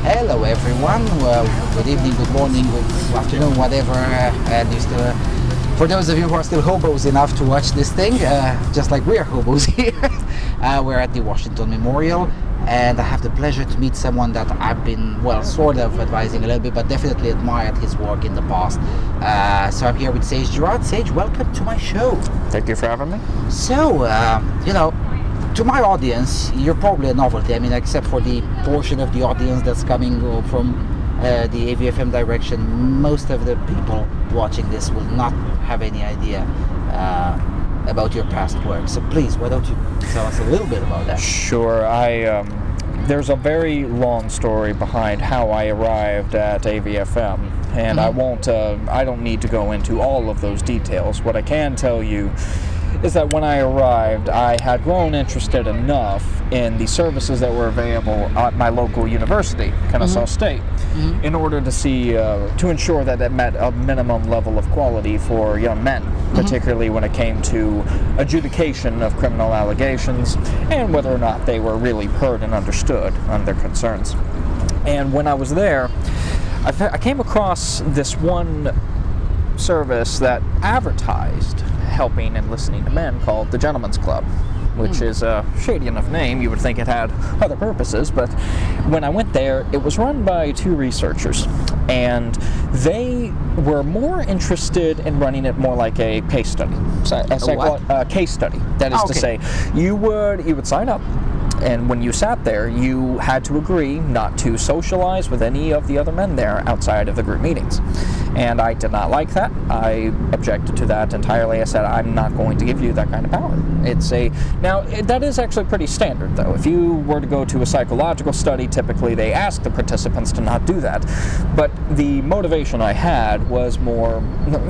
Hello everyone, well, good evening, good morning, good afternoon, whatever, for those of you who are still hobos enough to watch this thing, just like we're hobos here, we're at the Washington Memorial, and I have the pleasure to meet someone that I've been, well, sort of advising a little bit, but definitely admired his work in the past. So I'm here with Sage Gerard. Sage, welcome to my show. Thank you for having me. So, to my audience, you're probably a novelty. I mean, except for the portion of the audience that's coming from the AVFM direction, most of the people watching this will not have any idea about your past work. So please, why don't you tell us a little bit about that? Sure. There's a very long story behind how I arrived at AVFM, and I don't need to go into all of those details. What I can tell you is that when I arrived, I had grown interested enough in the services that were available at my local university, Kennesaw State, in order to see, to ensure that it met a minimum level of quality for young men, particularly when it came to adjudication of criminal allegations and whether or not they were really heard and understood on their concerns. And when I was there, I came across this one service that advertised helping and listening to men called the Gentlemen's Club, which is a shady enough name. You would think it had other purposes, but when I went there, it was run by two researchers, and they were more interested in running it more like a case study. A case study. That is to say, you would sign up, and when you sat there, you had to agree not to socialize with any of the other men there outside of the group meetings. And I did not like that. I objected to that entirely. I said, I'm not going to give you that kind of power. That is actually pretty standard, though. If you were to go to a psychological study, typically they ask the participants to not do that. But the motivation I had was more,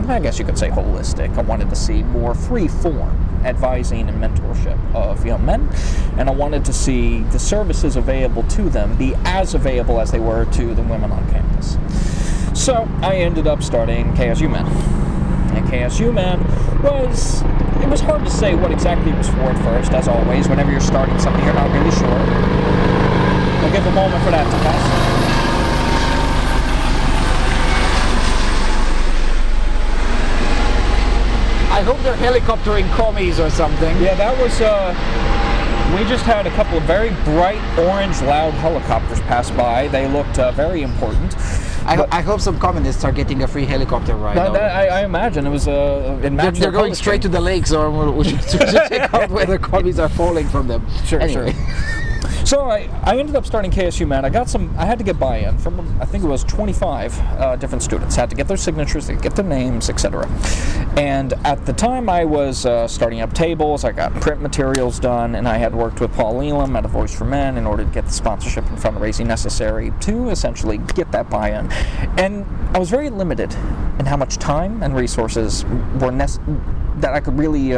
I guess you could say, holistic. I wanted to see more free-form advising and mentorship of young men, and I wanted to see the services available to them be as available as they were to the women on campus. So I ended up starting KSU Men. And KSU Men it was hard to say what exactly it was for at first, as always. Whenever you're starting something you're not really sure. I'll give a moment for that to pass. I hope they're helicoptering commies or something. Yeah, that was, we just had a couple of very bright, orange, loud helicopters pass by. They looked very important. I hope some communists are getting a free helicopter ride. I imagine it was they're going straight to the lakes, or we should check out where the commies are falling from them. Sure. So I ended up starting KSU Men. I had to get buy-in from, I think it was 25 different students. Had to get their signatures, get their names, etc. And at the time I was starting up tables, I got print materials done, and I had worked with Paul Elam at A Voice for Men in order to get the sponsorship and fundraising necessary to essentially get that buy-in. And I was very limited in how much time and resources were that I could really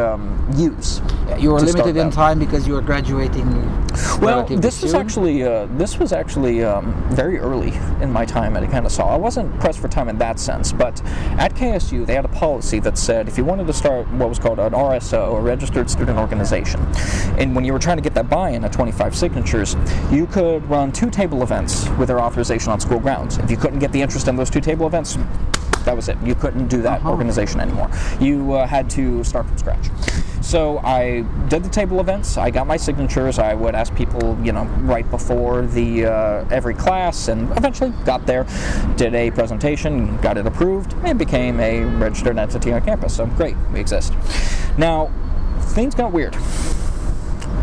use. You were limited in time because you were graduating. Well, this was actually very early in my time at Kennesaw. I wasn't pressed for time in that sense, but at KSU they had a policy that said if you wanted to start what was called an RSO, a registered student organization, and when you were trying to get that buy-in at 25 signatures, you could run 2 table events with their authorization on school grounds. If you couldn't get the interest in those 2 table events, that was it. You couldn't do that organization anymore. You had to start from scratch. So I did the table events. I got my signatures. I would ask people, right before the every class, and eventually got there, did a presentation, got it approved, and became a registered entity on campus. So great, we exist. Now, things got weird.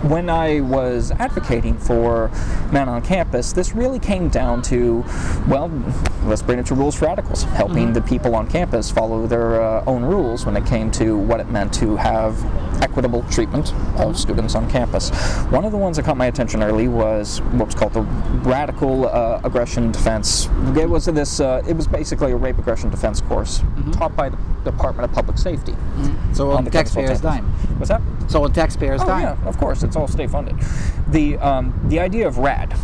When I was advocating for men on campus, this really came down to, well, let's bring it to rules for radicals, helping the people on campus follow their own rules when it came to what it meant to have equitable treatment of students on campus. One of the ones that caught my attention early was what was called the radical aggression defense. It was basically a rape aggression defense course taught by the Department of Public Safety. So on the taxpayers' dime. What's that? So on taxpayers' dime. Yeah, of course, it's all state funded. The idea of RAD,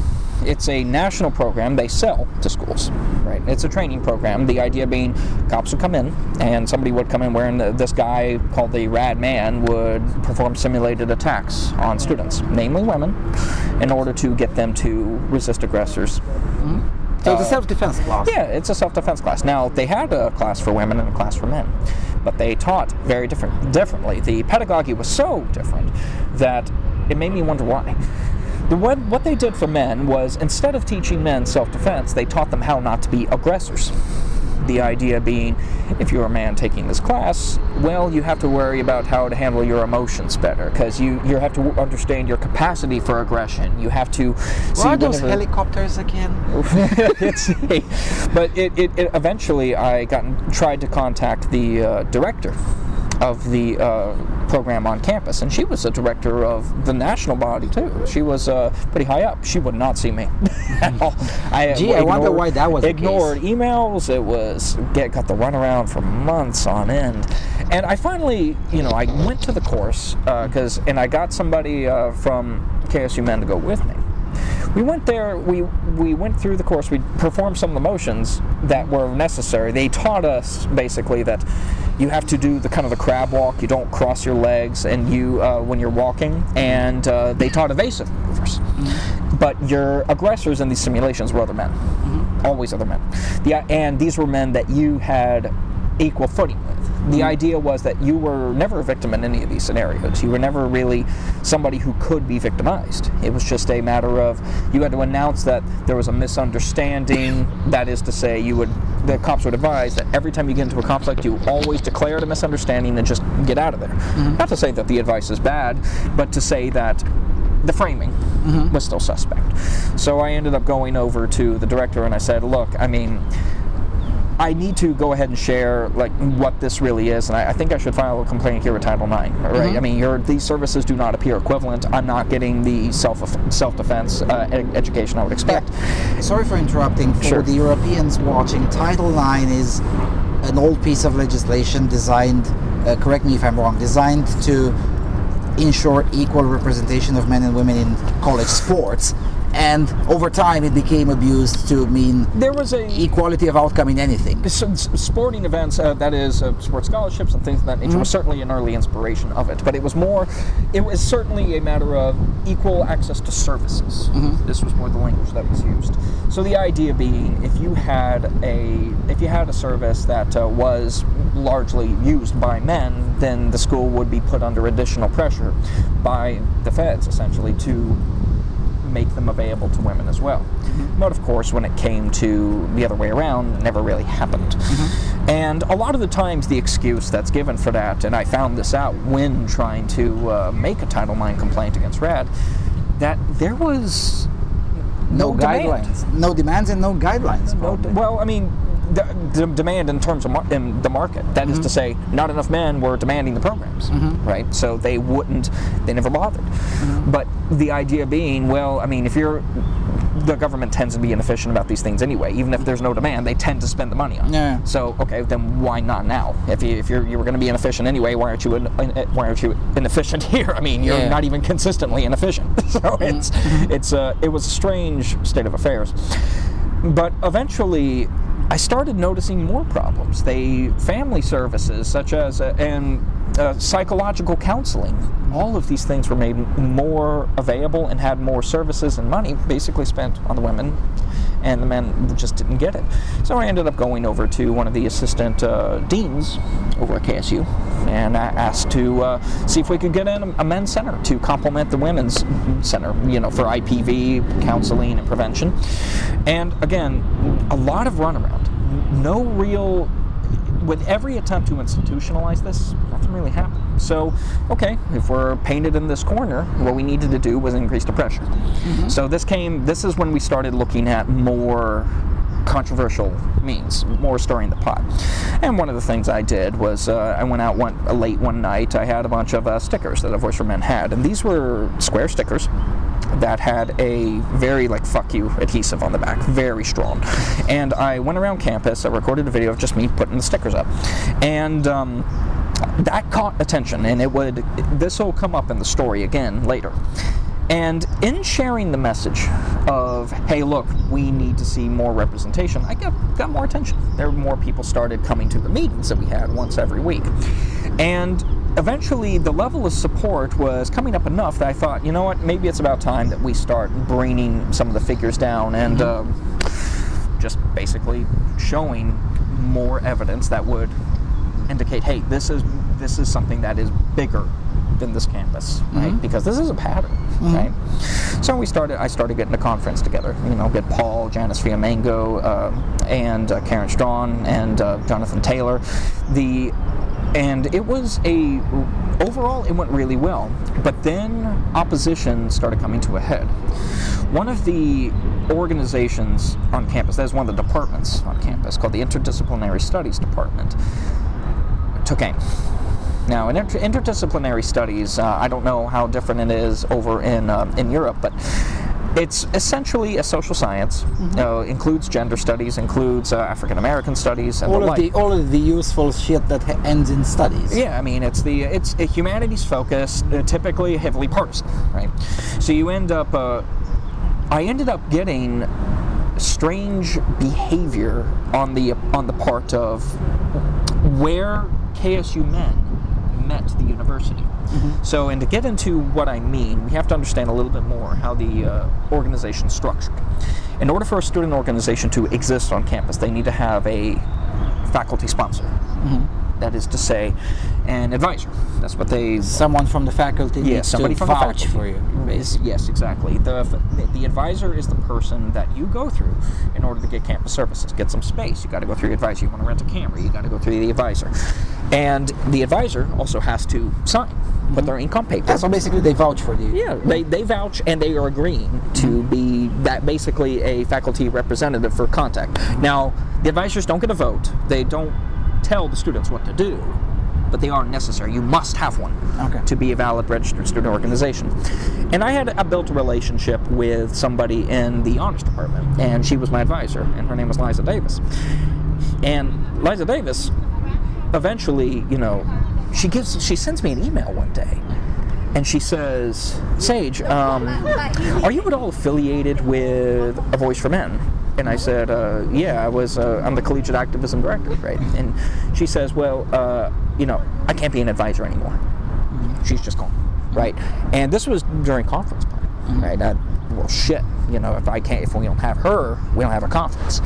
it's a national program they sell to schools, right? It's a training program. The idea being cops would come in and somebody would come in wearing this guy called the Rad Man would perform simulated attacks on students, namely women, in order to get them to resist aggressors. So it's a self-defense class. Yeah, it's a self-defense class. Now, they had a class for women and a class for men, but they taught very differently. The pedagogy was so different that it made me wonder why. What they did for men was, instead of teaching men self-defense, they taught them how not to be aggressors. The idea being, if you're a man taking this class, well, you have to worry about how to handle your emotions better, because you have to understand your capacity for aggression. You have to see... What are those helicopters again? But it eventually, I tried to contact the director of the program on campus, and she was a director of the national body too. She was pretty high up. She would not see me at all. I wonder why that was ignored the case. Emails. It was got the runaround for months on end, and I finally, I went to the course and I got somebody from KSU Men to go with me. We went there, we went through the course, we performed some of the motions that were necessary. They taught us basically that you have to do the kind of the crab walk, you don't cross your legs and when you're walking, and they taught evasive maneuvers. Mm-hmm. But your aggressors in these simulations were other men, always other men. And these were men that you had equal footing with. The idea was that you were never a victim in any of these scenarios. You were never really somebody who could be victimized. It was just a matter of, you had to announce that there was a misunderstanding. That is to say, the cops would advise that every time you get into a conflict, you always declare it a misunderstanding and just get out of there. Mm-hmm. Not to say that the advice is bad, but to say that the framing was still suspect. So I ended up going over to the director and I said, look, I need to go ahead and share what this really is, and I think I should file a complaint here with Title IX. Right? Mm-hmm. These services do not appear equivalent. I'm not getting the self-defense education I would expect. Yeah. Sorry for interrupting. For the Europeans watching, Title IX is an old piece of legislation designed, correct me if I'm wrong, designed to ensure equal representation of men and women in college sports. And over time, it became abused to mean there was equality of outcome in anything. Sporting events, that is, sports scholarships and things of that nature, was certainly an early inspiration of it. But it was certainly a matter of equal access to services. This was more the language that was used. So the idea being, if you had a service that was largely used by men, then the school would be put under additional pressure by the feds, essentially, to make them available to women as well. But of course, when it came to the other way around, it never really happened. And a lot of the times the excuse that's given for that, and I found this out when trying to make a Title IX complaint against RAD, that there was no guidelines. No demands and no guidelines. The demand in terms of in the market. That is to say, not enough men were demanding the programs, right? So they never bothered. But the idea being, if the government tends to be inefficient about these things anyway. Even if there's no demand, they tend to spend the money on it. Yeah. So, okay, then why not now? If you were going to be inefficient anyway, why aren't you inefficient here? You're not even consistently inefficient. So it was a strange state of affairs. But eventually, I started noticing more problems. Family services, such as psychological counseling, all of these things were made more available and had more services and money basically spent on the women, and the men just didn't get it. So I ended up going over to one of the assistant deans over at KSU, and I asked to see if we could get in a men's center to complement the women's center, for IPV, counseling, and prevention. And again, a lot of runaround. No real, with every attempt to institutionalize this, nothing really happened. So, okay, if we're painted in this corner, what we needed to do was increase the pressure. So this is when we started looking at more controversial means, more stirring the pot. And one of the things I did was I went out late one night. I had a bunch of stickers that A Voice for Men had, and these were square stickers that had a very fuck you adhesive on the back, very strong. And I went around campus, I recorded a video of just me putting the stickers up. And that caught attention, and this will come up in the story again later. And in sharing the message of, hey, look, we need to see more representation, I got more attention. More people started coming to the meetings that we had once every week. And eventually, the level of support was coming up enough that I thought, you know what, maybe it's about time that we start bringing some of the figures down and just basically showing more evidence that would indicate, hey, this is something that is bigger than this campus, right? Because this is a pattern, right? So I started getting a conference together, get Paul, Janice Fiamengo, and Karen Strawn, and Jonathan Taylor. And it was overall, it went really well. But then opposition started coming to a head. One of the organizations on campus, that is one of the departments on campus, called the Interdisciplinary Studies Department, took aim. Now, in interdisciplinary studies, I don't know how different it is over in Europe, but it's essentially a social science. Includes gender studies, includes African American studies, and all of the useful shit that ends in studies. Yeah, I mean, it's a humanities focused, typically heavily partisan, right? So you end up. I ended up getting strange behavior on the part of where KSU Men met the university. So, and to get into what I mean, we have to understand a little bit more how the organization is structured. In order for a student organization to exist on campus, they need to have a faculty sponsor. That is to say, an advisor. That's what they... Someone from the faculty needs somebody to from vouch the for you. Yes, exactly. The advisor is the person that you go through in order to get campus services. Get some space, you got to go through the advisor. You want to rent a camera, you got to go through the advisor. And the advisor also has to sign, put their ink on paper. So basically they vouch for you. Yeah, they vouch, and they are agreeing to be that basically a faculty representative for contact. Now, the advisors don't get a vote. They don't tell the students what to do, but they are necessary. You must have one to be a valid registered student organization. And I built a relationship with somebody in the honors department, and she was my advisor, and her name was Liza Davis. And Liza Davis, eventually, she sends me an email one day, and she says, Sage, are you at all affiliated with A Voice for Men? And I said, yeah, I'm the collegiate activism director, right? And she says, well, I can't be an advisor anymore. She's just gone, right? And this was during conference time, right? Well, shit, if we don't have her, we don't have a conference.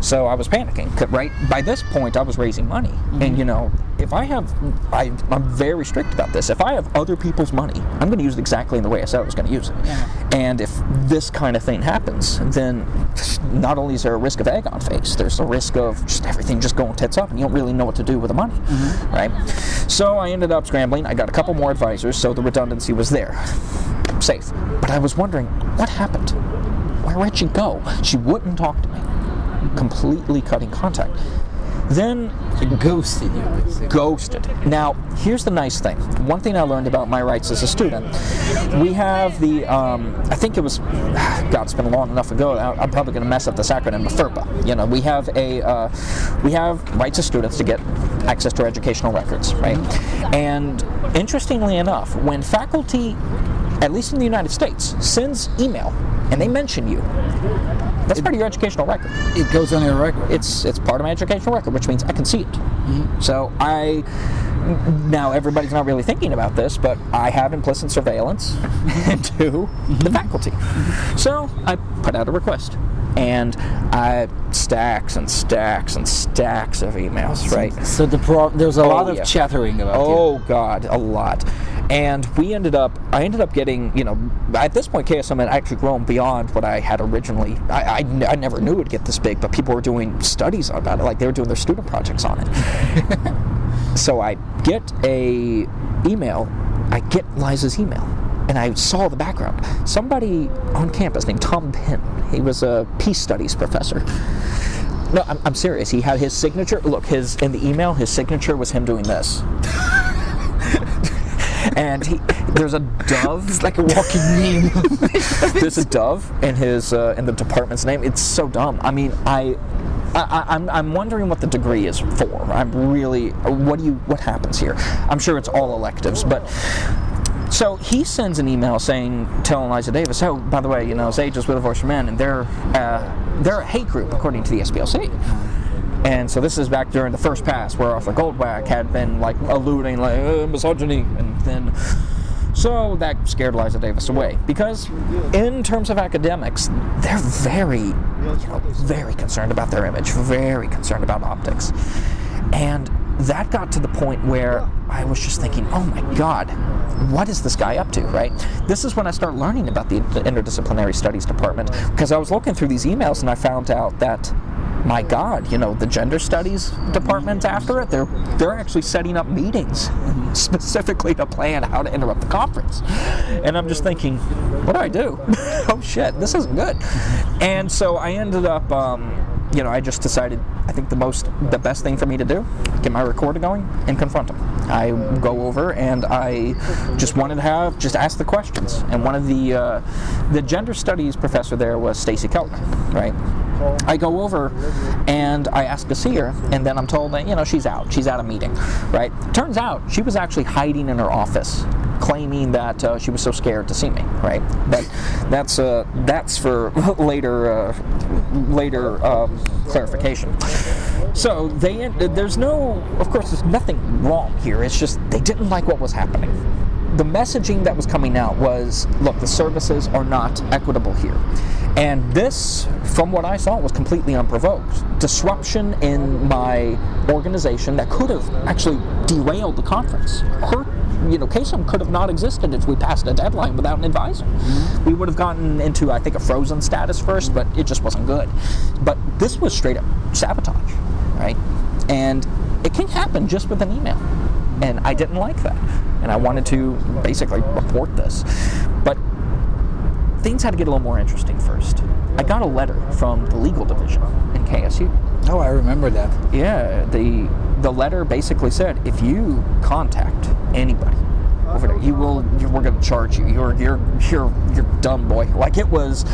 So I was panicking, right? By this point, I was raising money. And, if I'm very strict about this. If I have other people's money, I'm going to use it exactly in the way I said I was going to use it. And if this kind of thing happens, then not only is there a risk of egg on face, there's a risk of just everything just going tits up, and you don't really know what to do with the money, right? So I ended up scrambling. I got a couple more advisors, so the redundancy was there. Safe. But I was wondering, what happened? Where'd she go? She wouldn't talk to me. Completely cutting contact. Then she ghosted you, basically. Ghosted. Now, here's the nice thing. One thing I learned about my rights as a student, we have the, I think it was, God, it's been long enough ago, I'm probably going to mess up this acronym, but FERPA. We have rights as students to get access to our educational records, right? And interestingly enough, when faculty, at least in the United States, sends email and they mention you, that's part of your educational record. It goes on your record. It's part of my educational record, which means I can see it. So now everybody's not really thinking about this, but I have implicit surveillance to the faculty. So I put out a request, and I stacks and stacks and stacks of emails, right? So there's a lot of chattering about you. Oh God, a lot. And I ended up getting, at this point, KSU Men had actually grown beyond what I had originally. I never knew it would get this big, but people were doing studies about it, like they were doing their student projects on it. So I get Liza's email, and I saw the background. Somebody on campus named Tom Penn, he was a peace studies professor. No, I'm serious. He had his signature. Look, in the email, his signature was him doing this. And there's a dove. It's like a walking meme. There's a dove in in the department's name. It's so dumb. I mean, I'm wondering what the degree is for. I'm really, what happens here? I'm sure it's all electives, but. So he sends an email telling Liza Davis, oh, by the way, Sage is with A Voice for Men, and they're a hate group according to the SPLC. And so this is back during the first pass, where Arthur Goldwhack had been alluding misogyny, and then So that scared Liza Davis away, because in terms of academics, they're very, very concerned about their image, very concerned about optics. And that got to the point where I was just thinking, oh my God, what is this guy up to, right? This is when I started learning about the interdisciplinary studies department, because I was looking through these emails and I found out that, my God, the gender studies department after it, they're actually setting up meetings specifically to plan how to interrupt the conference. And I'm just thinking, what do I do? Oh shit, this isn't good. And so I ended up, I just decided, I think the best thing for me to do, get my recorder going and confront them. I go over and I just wanted to just ask the questions. And one of the gender studies professor there was Stacy Keltner, right? I go over and I ask to see her, and then I'm told that, she's out. She's at a meeting, right? Turns out she was actually hiding in her office, claiming that she was so scared to see me, right? But that's for later clarification. So there's nothing wrong here. It's just they didn't like what was happening. The messaging that was coming out was, look, the services are not equitable here. And this, from what I saw, was completely unprovoked. Disruption in my organization that could have actually derailed the conference. KSUM could have not existed if we passed a deadline without an advisor. We would have gotten into, I think, a frozen status first, but it just wasn't good. But this was straight up sabotage, right? And it can happen just with an email. And I didn't like that. And I wanted to basically report this. But things had to get a little more interesting first. I got a letter from the legal division in KSU. Oh, I remember that. Yeah, the letter basically said, if you contact anybody over there, we're going to charge you. You're done, boy. Like I was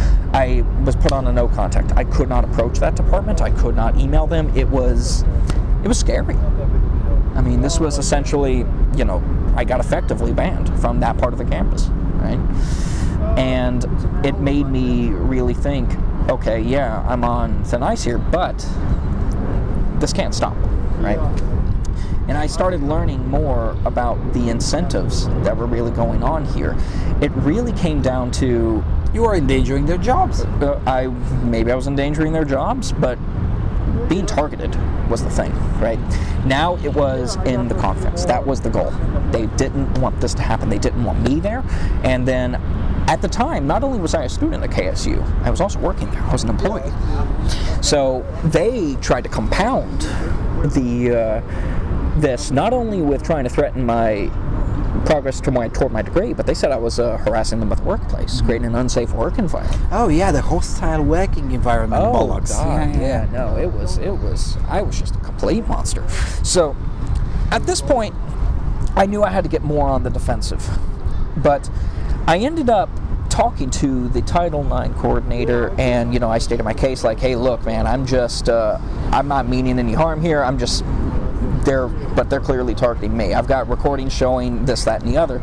put on a no contact. I could not approach that department. I could not email them. It was scary. I mean, this was essentially, I got effectively banned from that part of the campus, right? And it made me really think, okay, yeah, I'm on thin ice here, but this can't stop, right? And I started learning more about the incentives that were really going on here. It really came down to... You were endangering their jobs. Maybe I was endangering their jobs, but being targeted was the thing, right? Now it was in the conference. That was the goal. They didn't want this to happen. They didn't want me there. And then at the time, not only was I a student at KSU, I was also working there. I was an employee. So they tried to compound this, not only with trying to threaten my progress toward my degree, but they said I was harassing them at the workplace, creating an unsafe work environment. Oh yeah, the hostile working environment. Oh bollocks. God, yeah, no, it was. I was just a complete monster. So, at this point, I knew I had to get more on the defensive, but I ended up talking to the Title IX coordinator, and I stated my case like, hey, look, man, I'm not meaning any harm here. I'm just but they're clearly targeting me. I've got recordings showing this, that, and the other.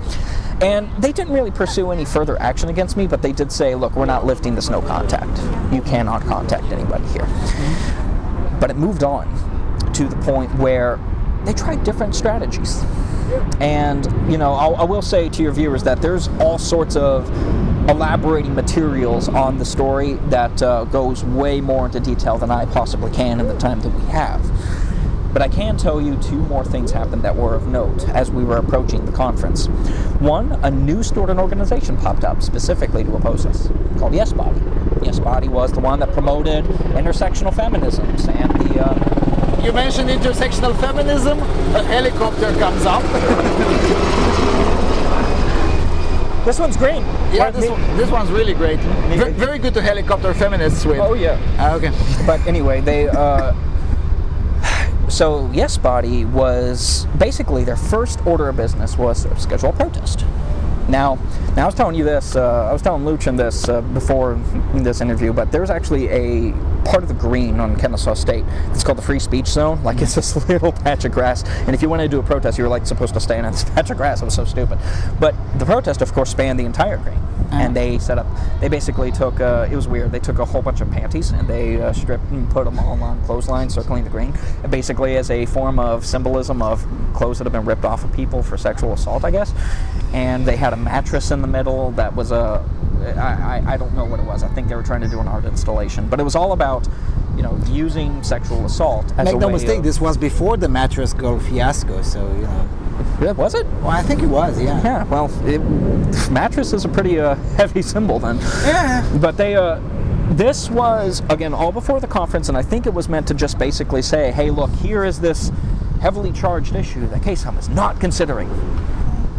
And they didn't really pursue any further action against me, but they did say, look, we're not lifting this no contact. You cannot contact anybody here. But it moved on to the point where they tried different strategies. And, I will say to your viewers that there's all sorts of elaborating materials on the story that goes way more into detail than I possibly can in the time that we have. But I can tell you two more things happened that were of note as we were approaching the conference. One, a new student organization popped up specifically to oppose us, called Yes Body. Yes Body was the one that promoted intersectional feminisms and the... You mentioned intersectional feminism, a helicopter comes up. This one's great. Yeah, this one's really great. Very good to helicopter feminists with. Oh yeah. Okay. But anyway, they... So Yes Body was basically their first order of business was to schedule a protest. Now I was telling you this, I was telling Luchin this before this interview, but there's actually a part of the green on Kennesaw State. It's called the Free Speech Zone. Like, it's this little patch of grass, and if you wanted to do a protest, you were like supposed to stay in this patch of grass. It was so stupid. But the protest, of course, spanned the entire green. and they basically took, it was weird, they took a whole bunch of panties and they stripped and put them all on clotheslines circling the green, basically as a form of symbolism of clothes that have been ripped off of people for sexual assault, I guess. And they had a mattress in the middle that was I don't know what it was. I think they were trying to do an art installation, but it was all about, you know, using sexual assault as Make a no way mistake, of, this was before the mattress girl fiasco, so, you know. Yeah, was it? Well, I think it was, yeah. Yeah, well, mattress is a pretty heavy symbol then. Yeah. But they, this was, again, all before the conference, and I think it was meant to just basically say, hey, look, here is this heavily charged issue that KSU Men is not considering.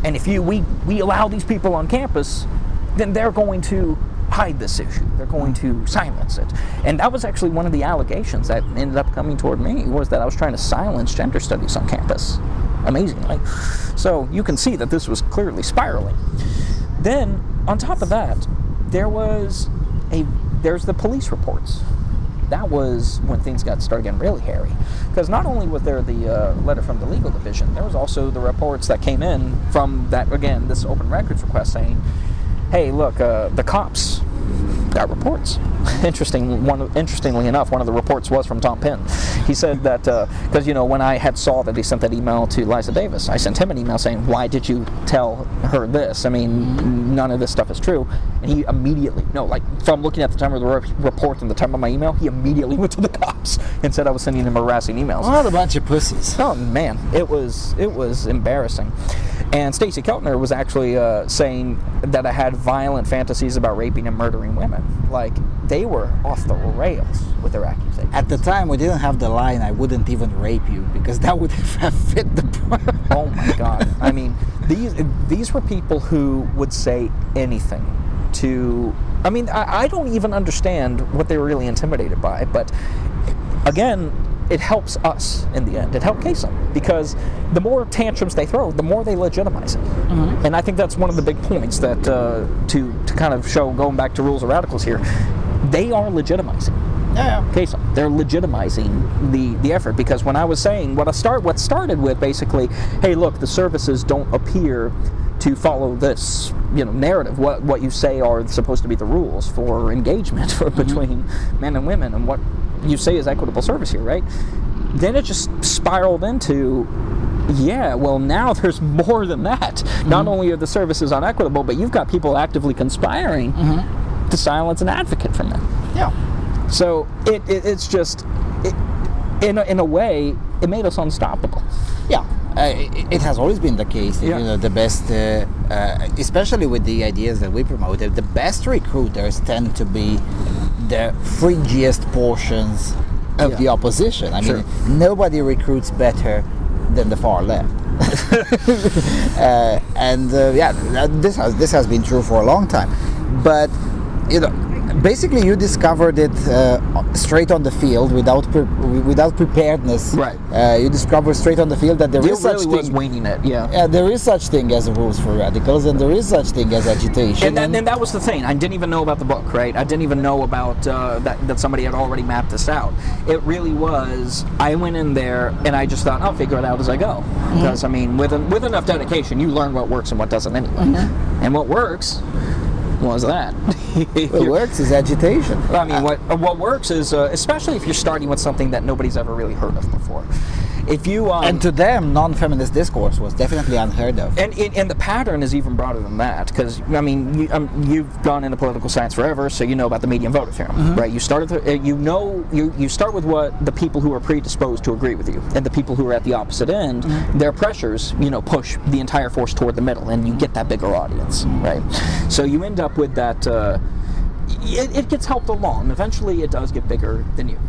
And if we allow these people on campus, then they're going to hide this issue. They're going to silence it. And that was actually one of the allegations that ended up coming toward me, was that I was trying to silence gender studies on campus. Amazingly. So you can see that this was clearly spiraling. Then, on top of that, there's the police reports. That was when things started getting really hairy. Because not only was there the letter from the legal division, there was also the reports that came in from that, again, this open records request saying, hey, look, the cops got reports. Interestingly enough, one of the reports was from Tom Penn. He said that, because, you know, when I had saw that he sent that email to Liza Davis, I sent him an email saying, why did you tell her this? I mean, none of this stuff is true. And he immediately, from looking at the time of the report and the time of my email, he immediately went to the cops and said I was sending him harassing emails. What a bunch of pussies. Oh, man, it was embarrassing. And Stacey Keltner was actually saying that I had violent fantasies about raping and murdering women. Like, they were off the rails with their accusations. At the time, we didn't have the line, I wouldn't even rape you, because that would have fit the part. Oh my God. I mean, these were people who would say anything to... I mean, I don't even understand what they were really intimidated by, but again, it helps us in the end. It helped KSU Men, because the more tantrums they throw, the more they legitimize it. Mm-hmm. And I think that's one of the big points that to kind of show, going back to Rules of Radicals here, they are legitimizing. Yeah. KSU Men. They're legitimizing the effort, because when I was saying what started with basically, hey, look, the services don't appear to follow this, you know, narrative. What you say are supposed to be the rules for engagement between men and women, and what you say is equitable service here, right? Then it just spiraled into, yeah, well, now there's more than that. Not only are the services unequitable, but you've got people actively conspiring to silence an advocate from them. Yeah. So it's just, in a way, it made us unstoppable. Yeah. It has always been the case. Yeah. You know, the best, especially with the ideas that we promoted, the best recruiters tend to be the fringiest portions of the opposition. I mean, nobody recruits better than the far left. This has been true for a long time. But, you know, basically you discovered it straight on the field without preparedness. Right. You discovered straight on the field that there is such thing. Was winging it. Yeah. There is such thing as rules for radicals, and there is such thing as agitation. And that was the thing. I didn't even know about the book, right? I didn't even know about that somebody had already mapped this out. It really was. I went in there and I just thought, I'll figure it out as I go. Because I mean, with enough dedication, you learn what works and what doesn't anyway. And what works was that. What works is agitation. I mean, what works is, especially if you're starting with something that nobody's ever really heard of before. If you and to them, non-feminist discourse was definitely unheard of. And the pattern is even broader than that, because I mean, you've gone into political science forever, so you know about the median voter theorem, right? You start you start with what the people who are predisposed to agree with you, and the people who are at the opposite end, their pressures, push the entire force toward the middle, and you get that bigger audience, right? So you end up with that. It gets helped along. Eventually, it does get bigger than you,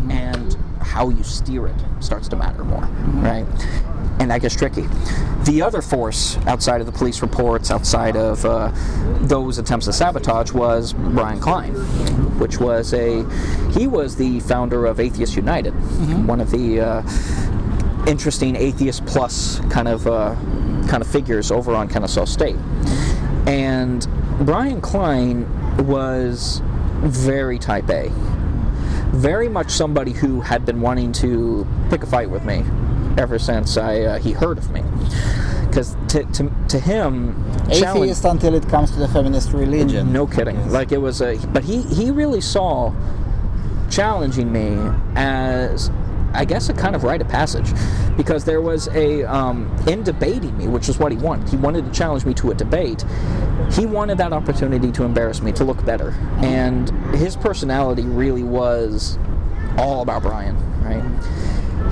and how you steer it starts to matter more, right? And that gets tricky. The other force outside of the police reports, outside of those attempts to sabotage, was Brian Klein, which was he was the founder of Atheist United, one of the interesting atheist plus kind of figures over on Kennesaw State. And Brian Klein was very type A. Very much somebody who had been wanting to pick a fight with me ever since he heard of me. because to him, atheist until it comes to the feminist religion. No kidding. Yes. Like, it was but he really saw challenging me as, I guess, a kind of rite of passage, because there was in debating me, which is what he wanted. He wanted to challenge me to a debate. He wanted that opportunity to embarrass me, to look better. And his personality really was all about Brian, right?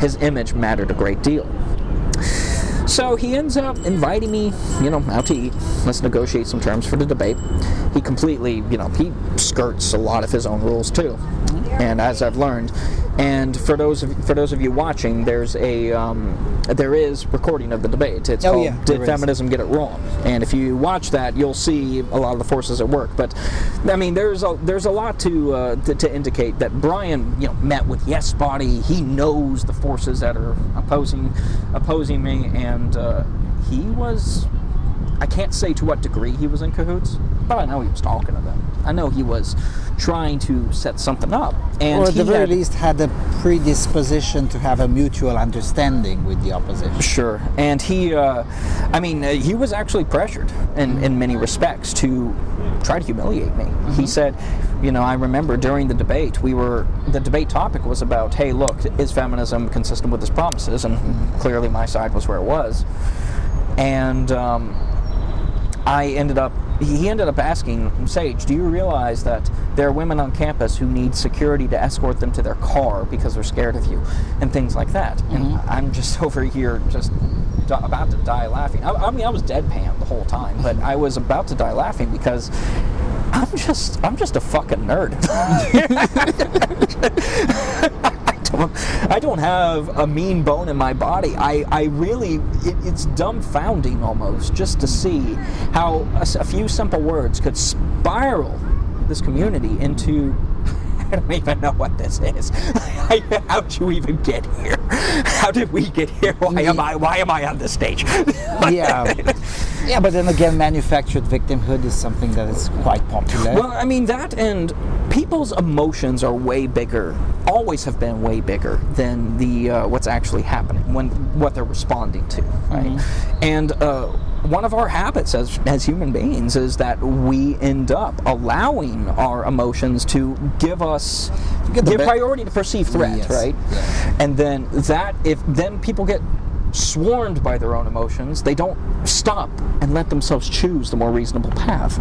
His image mattered a great deal. So he ends up inviting me, out to eat. Let's negotiate some terms for the debate. He completely, he skirts a lot of his own rules too. And as I've learned, and for those of you watching, there is recording of the debate. It's called "Did Feminism Get It Wrong?" And if you watch that, you'll see a lot of the forces at work. But I mean, there's a lot to indicate that Brian, met with Yes Body. He knows the forces that are opposing me, and he was. I can't say to what degree he was in cahoots, but I know he was talking to them. I know he was trying to set something up. And or at the very least had a predisposition to have a mutual understanding with the opposition. Sure. And he was actually pressured in many respects to try to humiliate me. He said, I remember during the debate, the debate topic was about, hey, look, is feminism consistent with his promises? And clearly my side was where it was. And he ended up asking, Sage, do you realize that there are women on campus who need security to escort them to their car because they're scared of you, and things like that? And I'm just over here just about to die laughing. I mean, I was deadpan the whole time, but I was about to die laughing because I'm just a fucking nerd. I don't have a mean bone in my body. I really, it's dumbfounding almost just to see how a few simple words could spiral this community into, I don't even know what this is. How'd you even get here? How did we get here? Why am I on this stage? Yeah, but then again, manufactured victimhood is something that is quite popular. Well, I mean, that, and people's emotions are way bigger, always have been way bigger than the what's actually happening, what they're responding to, right? And one of our habits as human beings is that we end up allowing our emotions to give priority to perceived threat, right? Yeah. And then if people get swarmed by their own emotions, they don't stop and let themselves choose the more reasonable path,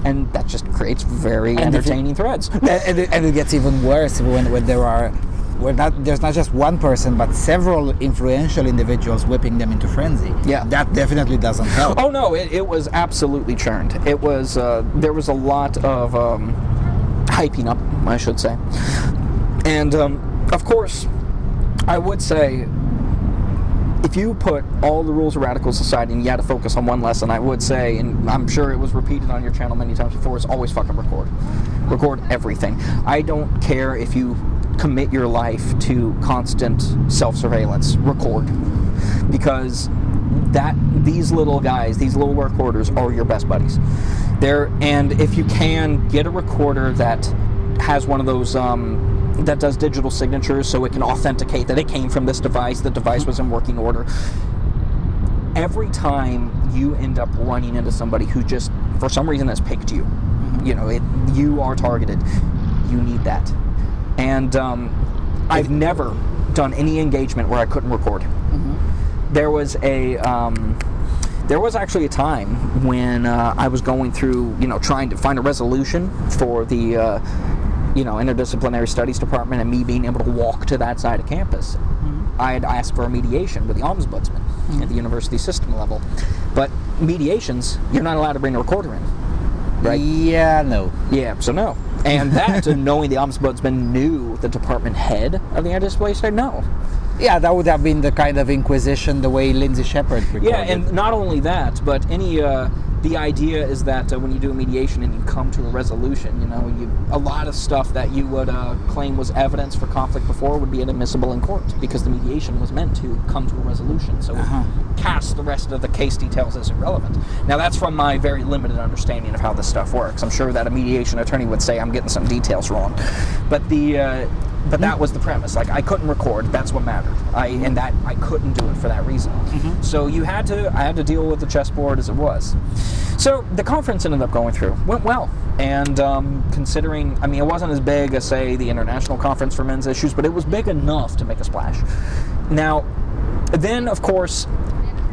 and that just creates very entertaining threads. And it gets even worse when there's not just one person, but several influential individuals whipping them into frenzy. Yeah, that definitely doesn't help. Oh no, it was absolutely churned. It was there was a lot of hyping up, I should say, and of course, I would say, if you put all the rules of radicals aside and you had to focus on one lesson, I would say, and I'm sure it was repeated on your channel many times before, is always fucking record. Record everything. I don't care if you commit your life to constant self-surveillance. Record. Because these little guys, these little recorders are your best buddies. And if you can get a recorder that has one of those that does digital signatures, so it can authenticate that it came from this device, the device was in working order. Every time you end up running into somebody who just, for some reason, has picked you, you are targeted, you need that. And I've never done any engagement where I couldn't record. There was actually a time when I was going through, trying to find a resolution for the interdisciplinary studies department, and me being able to walk to that side of campus. I had asked for a mediation with the ombudsman at the university system level, but mediations, you're not allowed to bring a recorder in, right? So no. And that, knowing the ombudsman knew the department head of the interdisciplinary study, no. Yeah, that would have been the kind of inquisition the way Lindsay Shepherd recorded. Yeah, and not only that, but the idea is that when you do a mediation and you come to a resolution, a lot of stuff that you would claim was evidence for conflict before would be inadmissible in court, because the mediation was meant to come to a resolution. So cast the rest of the case details as irrelevant. Now, that's from my very limited understanding of how this stuff works. I'm sure that a mediation attorney would say I'm getting some details wrong. But But that was the premise. Like, I couldn't record. That's what mattered. And that I couldn't do it for that reason. So I had to deal with the chessboard as it was. So the conference ended up going through. Went well. And considering, I mean, it wasn't as big as, say, the International Conference for Men's Issues, but it was big enough to make a splash. Now, then, of course,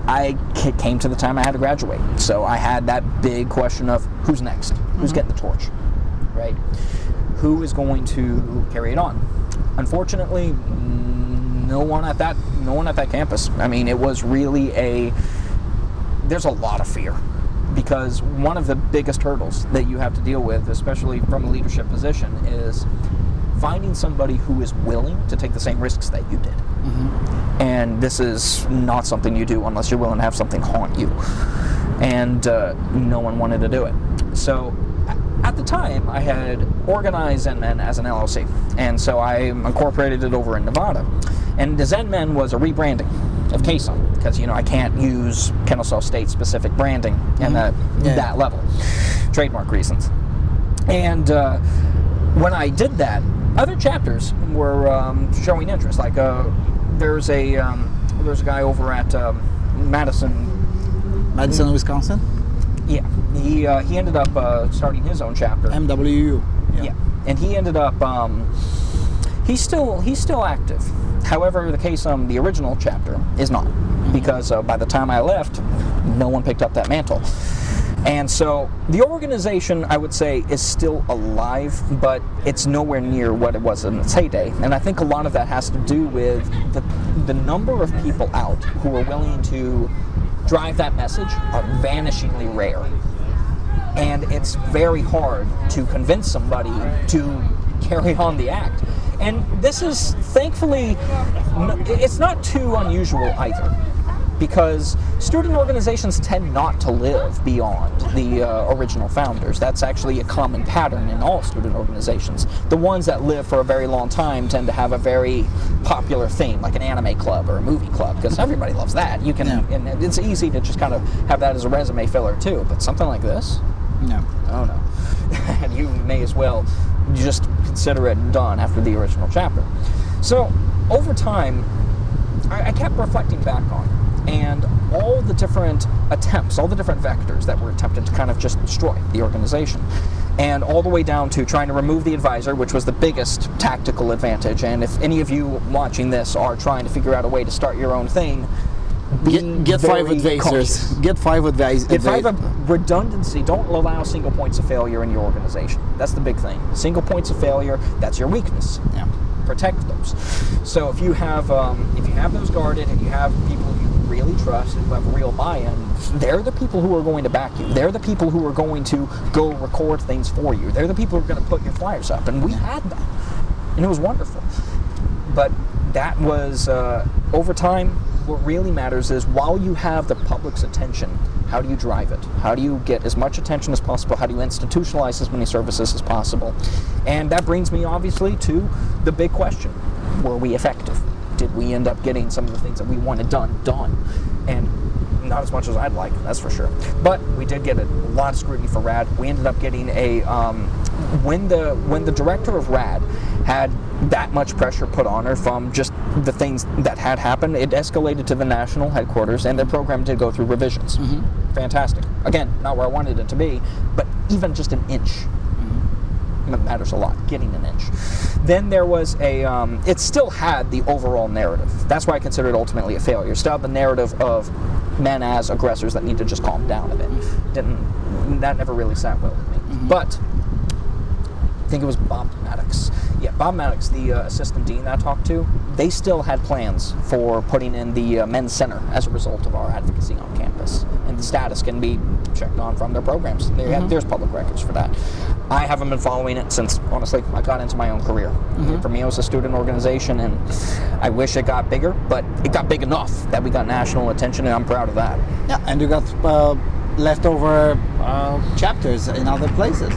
I came to the time I had to graduate. So I had that big question of who's next? Who's getting the torch? Right? Who is going to carry it on? Unfortunately, no one at that campus. I mean, it was really there's a lot of fear, because one of the biggest hurdles that you have to deal with, especially from a leadership position, is finding somebody who is willing to take the same risks that you did. And this is not something you do unless you're willing to have something haunt you. And no one wanted to do it. So at the time, I had organized Zen Men as an LLC, and so I incorporated it over in Nevada. And the Zen Men was a rebranding of KSU Men, because I can't use Kennesaw State specific branding and that level, trademark reasons. And when I did that, other chapters were showing interest. Like there's a guy over at Madison, Wisconsin. Yeah, he ended up starting his own chapter. MWU. Yeah, and he ended up he's still active. However, the original chapter is not, because by the time I left, no one picked up that mantle. And so the organization, I would say, is still alive, but it's nowhere near what it was in its heyday. And I think a lot of that has to do with the number of people out who are willing to drive that message are vanishingly rare. And it's very hard to convince somebody to carry on the act. And this is, thankfully, it's not too unusual either, because student organizations tend not to live beyond the original founders. That's actually a common pattern in all student organizations. The ones that live for a very long time tend to have a very popular theme, like an anime club or a movie club, because everybody loves that. You can, and it's easy to just kind of have that as a resume filler too. But something like this, no. And you may as well just consider it done after the original chapter. So over time, I kept reflecting back on and all the different attempts, all the different vectors that were attempted to kind of just destroy the organization, and all the way down to trying to remove the advisor, which was the biggest tactical advantage. And if any of you watching this are trying to figure out a way to start your own thing, get 5 advisors. Get 5 advisors. Get 5 redundancy. Don't allow single points of failure in your organization. That's the big thing. Single points of failure, that's your weakness. Yeah. Protect those. So if you have those guarded, and you have people you really trust and who have real buy-in, they're the people who are going to back you. They're the people who are going to go record things for you. They're the people who are going to put your flyers up. And we had that, and it was wonderful. But that was over time. What really matters is, while you have the public's attention, how do you drive it? How do you get as much attention as possible? How do you institutionalize as many services as possible? And that brings me, obviously, to the big question. Were we effective? Did we end up getting some of the things that we wanted done? And not as much as I'd like, that's for sure. But we did get a lot of scrutiny for RAD. We ended up getting a, when the director of RAD had that much pressure put on her from just the things that had happened, it escalated to the national headquarters, and their program did go through revisions. Fantastic. Again, not where I wanted it to be, but even just an inch matters a lot, getting an inch. Then there was it still had the overall narrative. That's why I consider it ultimately a failure. Still had the narrative of men as aggressors that need to just calm down a bit. That never really sat well with me. But I think it was Bob Maddox. Yeah, Bob Maddox, the assistant dean that I talked to, they still had plans for putting in the men's center as a result of our advocacy on campus. And the status can be checked on from their programs. There's public records for that. I haven't been following it since, honestly, I got into my own career. For me, it was a student organization, and I wish it got bigger, but it got big enough that we got national attention, and I'm proud of that. Yeah, and you got leftover chapters in other places.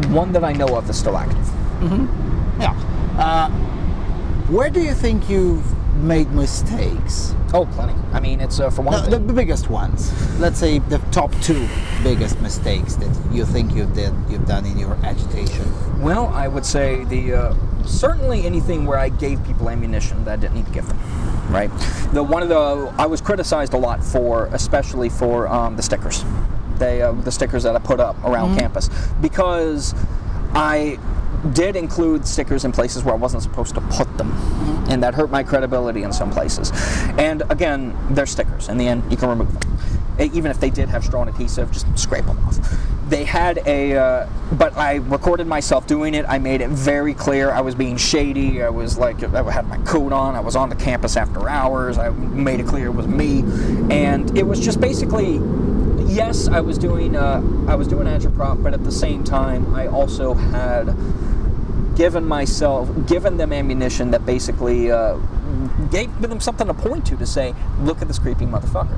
One that I know of is still active. Yeah. Where do you think you've made mistakes Oh, plenty. I mean, it's for one The thing. biggest ones. Let's say the top 2 biggest mistakes that you think you've done in your agitation. Well, I would say certainly anything where I gave people ammunition that I didn't need to give them. Right. I was criticized a lot for, especially for the stickers. The stickers that I put up around campus, because I did include stickers in places where I wasn't supposed to put them, and that hurt my credibility in some places. And again, they're stickers. In the end, you can remove them. Even if they did have strong adhesive, just scrape them off. They had but I recorded myself doing it. I made it very clear I was being shady. I was like, I had my coat on. I was on the campus after hours. I made it clear it was me, and it was just basically, yes, I was doing agitprop, but at the same time, I also had given them ammunition that basically gave them something to point to say, look at this creepy motherfucker.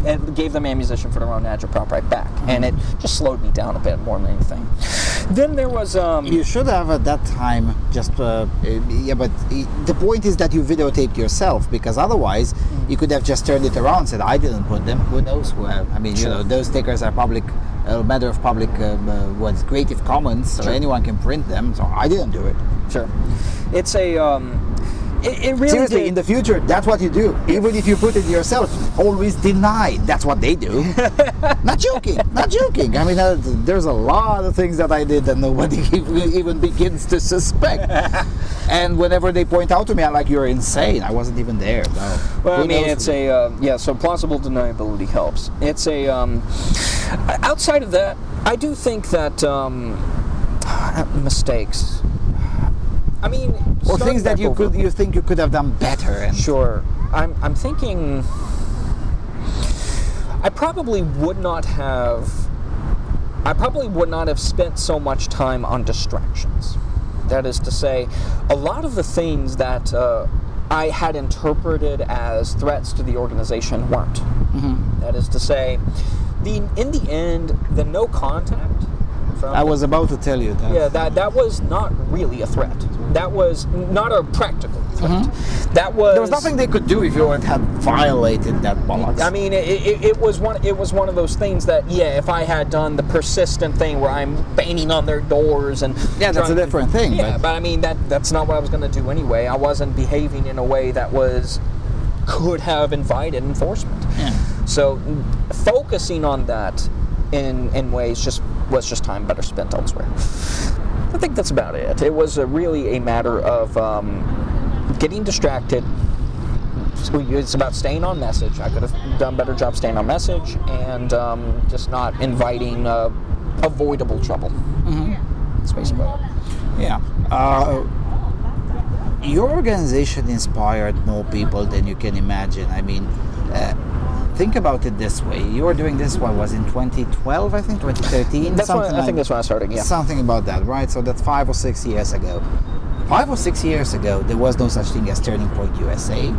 It gave them ammunition for their own agitprop right back, and it just slowed me down a bit more than anything. Then there was you should have at that time just but the point is that you videotaped yourself, because otherwise you could have just turned it around and said, I didn't put them, who knows who have. I mean, Sure. those stickers are public, a matter of public Creative Commons, so Sure. anyone can print them, so I didn't do it. Sure. It's a it really Seriously, did. in the future, that's what you do. Even if you put it yourself, always deny. That's what they do. Not joking. I mean, there's a lot of things that I did that nobody even begins to suspect. And whenever they point out to me, I'm like, you're insane. I wasn't even there. No. Well, Who I mean, knows? it's so plausible deniability helps. It's outside of that, I do think that mistakes. I mean, Or things that starting back you think you could have done better. And Sure. I'm thinking I probably would not have spent so much time on distractions. That is to say, a lot of the things that I had interpreted as threats to the organization weren't. That is to say, in the end, the no contact. I was about to tell you that. Yeah, that was not really a threat. That was not a practical threat. That was. There was nothing they could do if you had violated that bollocks. I mean, it was one of those things that, yeah, if I had done the persistent thing where I'm banging on their doors and Yeah, that's a different thing. Yeah, but I mean that's not what I was going to do anyway. I wasn't behaving in a way that could have invited enforcement. Yeah. So focusing on that in ways was just time better spent elsewhere. I think that's about it. It was really a matter of getting distracted. So it's about staying on message. I could have done a better job staying on message and just not inviting avoidable trouble. That's basically it. Yeah. Your organization inspired more people than you can imagine. I mean, think about it this way. You were doing this one was in 2012, I think, 2013. I think that's when I started, yeah. Something about that, right? So that's 5 or 6 years ago. 5 or 6 years ago, there was no such thing as Turning Point USA.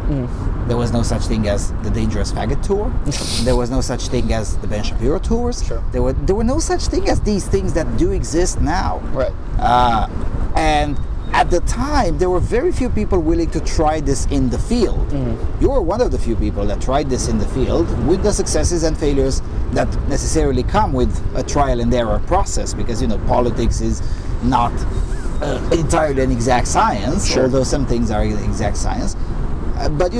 There was no such thing as the Dangerous Faggot Tour. There was no such thing as the Ben Shapiro Tours. Sure. There were no such thing as these things that do exist now. Right. And at the time, there were very few people willing to try this in the field. You were one of the few people that tried this in the field with the successes and failures that necessarily come with a trial and error process, because, politics is not entirely an exact science, Sure. although some things are exact science. But,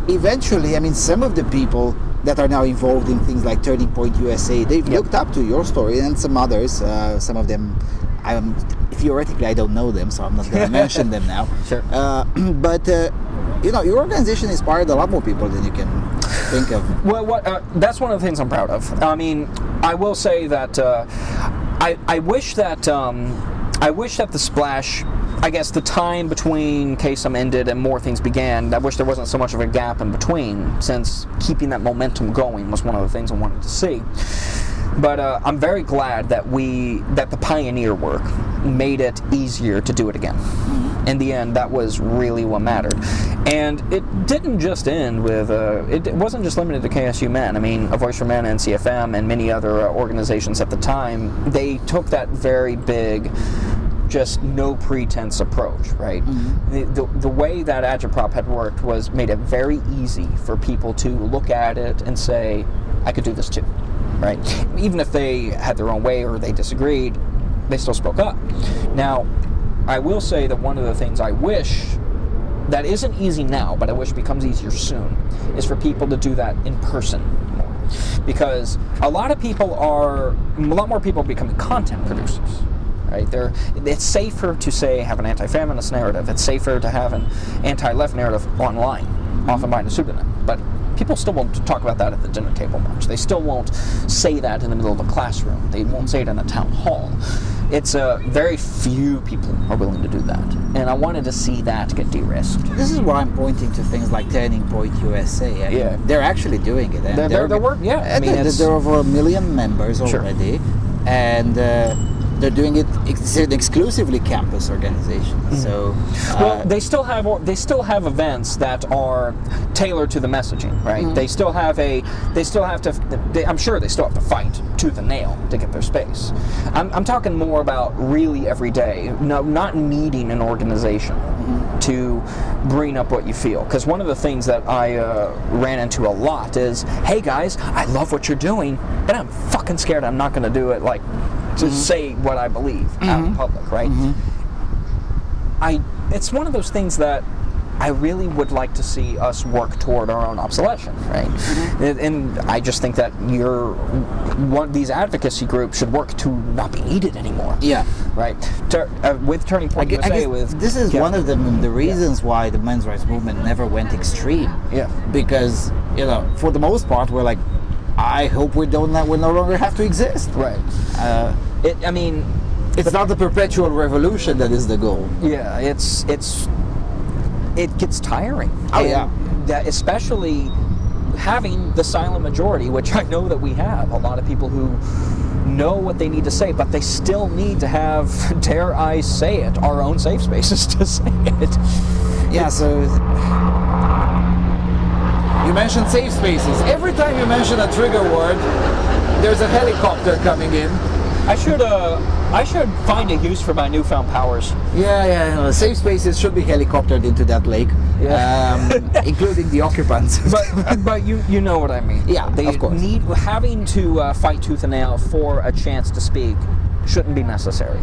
eventually, I mean, some of the people that are now involved in things like Turning Point USA, they've looked up to your story, and some others, some of them, theoretically I don't know them, so I'm not going to mention them now. Sure. But your organization inspired a lot more people than you can think of. Well, that's one of the things I'm proud of. I mean, I will say that I wish that the splash, I guess the time between KSU Men ended and more things began, I wish there wasn't so much of a gap in between, since keeping that momentum going was one of the things I wanted to see. But I'm very glad that the pioneer work made it easier to do it again. In the end, that was really what mattered. And it didn't just end with, it wasn't just limited to KSU Men. I mean, A Voice for Men and CFM and many other organizations at the time, they took that very big just no pretense approach, right? The way that agitprop had worked was made it very easy for people to look at it and say, I could do this too, right? Even if they had their own way or they disagreed, they still spoke up. Now, I will say that one of the things I wish that isn't easy now, but I wish becomes easier soon, is for people to do that in person more. Because a lot more people are becoming content producers, right? It's safer to say have an anti-feminist narrative. It's safer to have an anti-left narrative online, often behind a pseudonym. But people still won't talk about that at the dinner table much. They still won't say that in the middle of a classroom. They won't say it in a town hall. It's very few people are willing to do that, and I wanted to see that get de-risked. This is why I'm pointing to things like Turning Point USA. I mean, they're actually doing it. And they're working. Yeah, I mean, they're over 1 million members already, and they're doing it exclusively campus organizations. So, well, they still have events that are tailored to the messaging, right? I'm sure they still have to fight tooth and nail to get their space. I'm talking more about really every day, not needing an organization to bring up what you feel. Because one of the things that I ran into a lot is, hey guys, I love what you're doing, but I'm fucking scared I'm not going to do it to say what I believe out in public, right? It's one of those things that I really would like to see us work toward our own obsolescence, right? And I just think that these advocacy groups should work to not be needed anymore. Yeah. Right? With Turning Point USA, this is one of the reasons why the men's rights movement never went extreme. Yeah. Because, for the most part, we're like, I hope we no longer have to exist. Right. It's not the perpetual revolution that is the goal. Yeah, it gets tiring. Especially having the silent majority, which I know that we have. A lot of people who know what they need to say, but they still need to have, dare I say it, our own safe spaces to say it. Yeah, so you mentioned safe spaces. Every time you mention a trigger word, there's a helicopter coming in. I should find a use for my newfound powers. Yeah. Safe spaces should be helicoptered into that lake, including the occupants. but you know what I mean. Yeah, of course. Having to fight tooth and nail for a chance to speak shouldn't be necessary.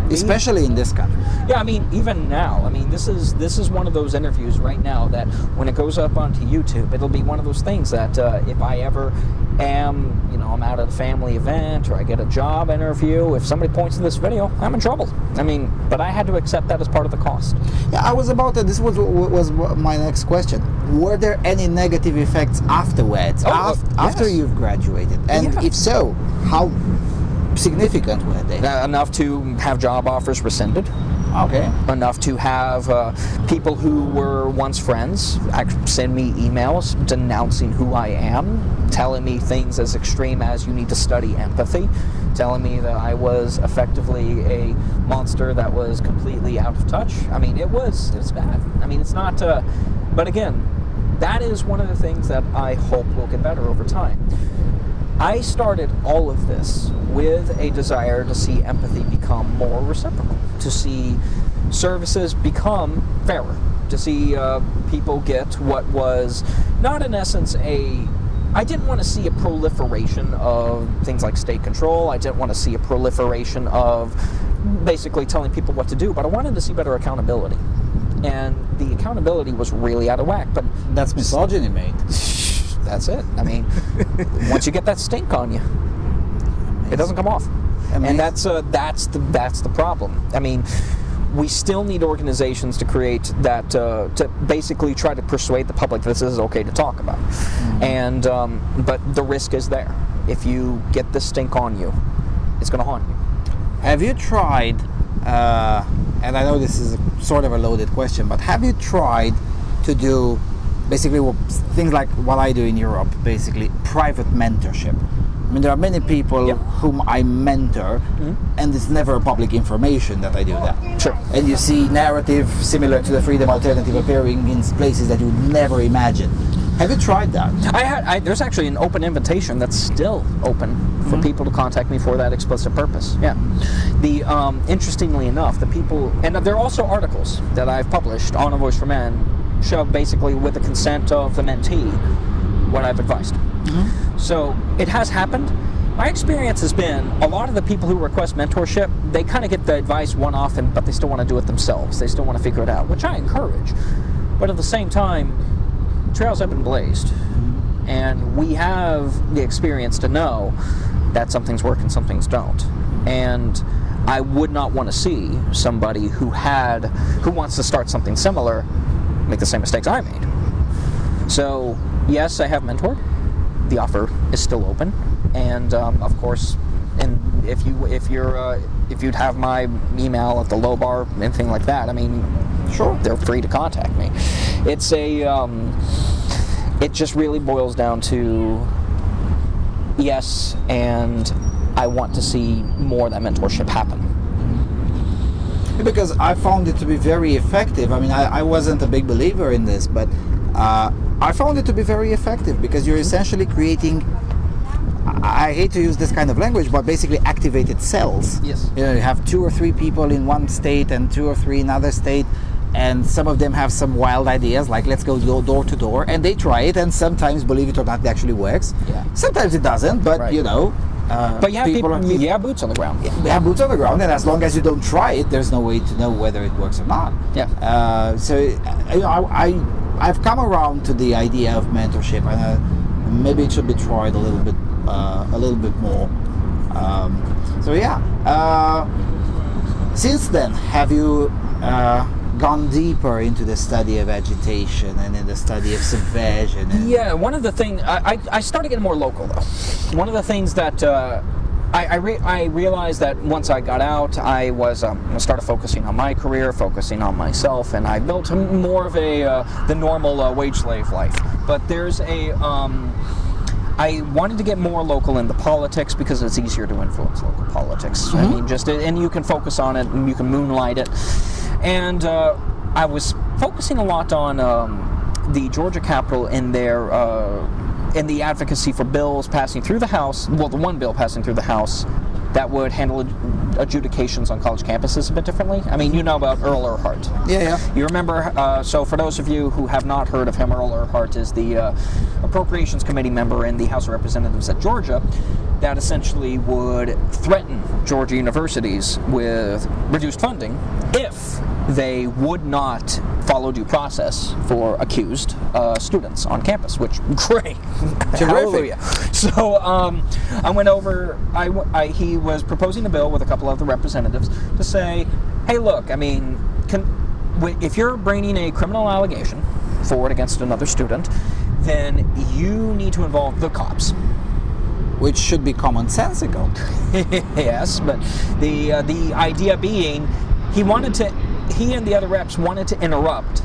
Especially in this country. Yeah, I mean, even now. I mean, this is one of those interviews right now that when it goes up onto YouTube, it'll be one of those things that if I ever am, I'm out at a family event or I get a job interview, if somebody points to this video, I'm in trouble. I mean, but I had to accept that as part of the cost. Yeah, I was about to. This was my next question. Were there any negative effects afterwards, after you've graduated? And if so, how significant were they? Enough to have job offers rescinded. Okay. Enough to have people who were once friends send me emails denouncing who I am, telling me things as extreme as you need to study empathy, telling me that I was effectively a monster that was completely out of touch. I mean, it was bad. I mean, it's not. But again, that is one of the things that I hope will get better over time. I started all of this with a desire to see empathy become more reciprocal, to see services become fairer, to see people get what was not in essence I didn't want to see a proliferation of things like state control. I didn't want to see a proliferation of basically telling people what to do, but I wanted to see better accountability. And the accountability was really out of whack. But that's misogyny, mate. That's it. I mean, once you get that stink on you, it doesn't come off. And that's the problem. I mean, we still need organizations to create that to basically try to persuade the public that this is okay to talk about. And but the risk is there. If you get this stink on you, it's going to haunt you. Have you tried? And I know this is sort of a loaded question, but have you tried to do basically things like what I do in Europe, basically private mentorship? I mean, there are many people whom I mentor, and it's never public information that I do that. Sure. And you see narrative similar to the Freedom Alternative appearing in places that you would never imagine. Have you tried that? There's actually an open invitation that's still open for people to contact me for that explicit purpose. Yeah. The interestingly enough, the people, and there are also articles that I've published on A Voice for Men, show basically with the consent of the mentee what I've advised. So it has happened. My experience has been a lot of the people who request mentorship, they kind of get the advice one-off, but they still want to do it themselves. They still want to figure it out, which I encourage. But at the same time, trails have been blazed, and we have the experience to know that some things work and some things don't. And I would not want to see somebody who wants to start something similar make the same mistakes I made. So yes, I have mentored. The offer is still open, and of course, and if you'd have my email at the low bar, anything like that, I mean, sure, they're free to contact me. It's it just really boils down to yes, and I want to see more of that mentorship happen. Because I found it to be very effective. I mean, I wasn't a big believer in this, but I found it to be very effective because you're essentially creating, I hate to use this kind of language, but basically activated cells. Yes. You know, you have 2 or 3 people in one state and 2 or 3 in another state, and some of them have some wild ideas, like let's go door to door, and they try it, and sometimes, believe it or not, it actually works. Yeah. Sometimes it doesn't, but right. you know. But you have boots on the ground. Yeah, boots on the ground, and as long as you don't try it, there's no way to know whether it works or not. Yeah. So you know, I've come around to the idea of mentorship, and maybe it should be tried a little bit more. So yeah. Since then, have you gone deeper into the study of agitation and in the study of subversion? Yeah, one of the things, I started getting more local though. One of the things that I realized that once I got out, I started focusing on my career, focusing on myself, and I built more of the normal wage slave life. But there's I wanted to get more local in the politics because it's easier to influence local politics. I mean, and you can focus on it and you can moonlight it. And I was focusing a lot on the Georgia Capitol in their in the advocacy for bills passing through the House. Well, the one bill passing through the House that would handle adjudications on college campuses a bit differently. I mean, you know about Earl Earhart. Yeah. You remember, so for those of you who have not heard of him, Earl Earhart is the Appropriations Committee member in the House of Representatives at Georgia that essentially would threaten Georgia universities with reduced funding if they would not follow due process for accused students on campus, which, great. Hallelujah. So I went over, he was proposing a bill with a couple of the representatives to say, hey, look, I mean, if you're bringing a criminal allegation forward against another student, then you need to involve the cops. Which should be commonsensical. Yes, but the idea being, he and the other reps wanted to interrupt